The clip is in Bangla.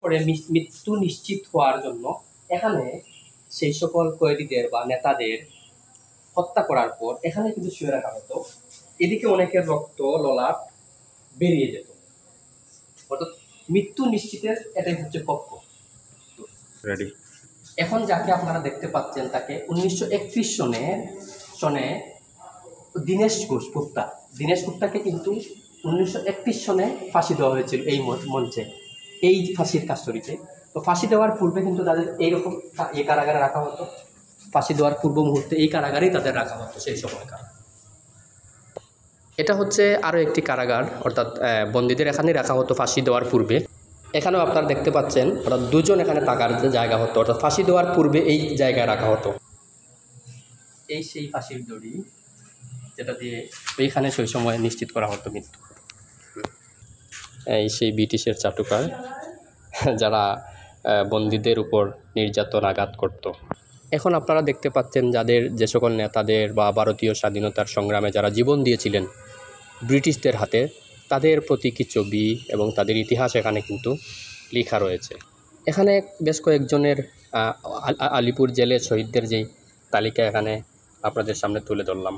করে মৃত্যু নিশ্চিত হওয়ার জন্য এখানে সেই সকল কয়েদিদের বা নেতাদের হত্যা করার পর এখানে কিন্তু শুয়ে রাখা হতো। এদিকে অনেকের রক্ত ললাট বেরিয়ে যেত, অর্থাৎ মৃত্যু নিশ্চিতের এটাই হচ্ছে কক্ষ। রেডি। এখন যাকে আপনারা দেখতে পাচ্ছেন তাকে 1931 সনে দীনেশ গুপ্তা, দীনেশ গুপ্তাকে কিন্তু 1931 সনে ফাঁসি দেওয়া হয়েছিল এই মঞ্চে, এই ফাঁসির কাস্টডিতে। তো ফাঁসি দেওয়ার পূর্বে কিন্তু তাদের এইরকম এই কারাগারে রাখা হতো, ফাঁসি দেওয়ার পূর্ব মুহূর্তে এই কারাগারেই তাদের রাখা হতো সেই সময়কার। এটা হচ্ছে আরও একটি কারাগার, অর্থাৎ বন্দীদের এখানেই রাখা হতো ফাঁসি দেওয়ার পূর্বে। এখানেও আপনারা দেখতে পাচ্ছেন, অর্থাৎ দুজন এখানে থাকার জায়গা হতো, অর্থাৎ ফাঁসি দেওয়ার পূর্বে এই জায়গায় রাখা হতো। এই সেই ফাঁসির দড়ি যেটা দিয়ে এইখানে সেই সময় নিশ্চিত করা হতো মৃত্যু। এই সেই ব্রিটিশের চাটুকার যারা বন্দীদের উপর নির্যাতন আঘাত করত। এখন আপনারা দেখতে পাচ্ছেন যাদের যে সকল নেতাদের বা ভারতীয় স্বাধীনতার সংগ্রামে যারা জীবন দিয়েছিলেন ব্রিটিশদের হাতে, তাদের প্রতীকী ছবি এবং তাদের ইতিহাস এখানে কিন্তু লেখা রয়েছে। এখানে বেশ কয়েকজনের আলিপুর জেলে শহীদদের যেই তালিকা এখানে আপনাদের সামনে তুলে ধরলাম।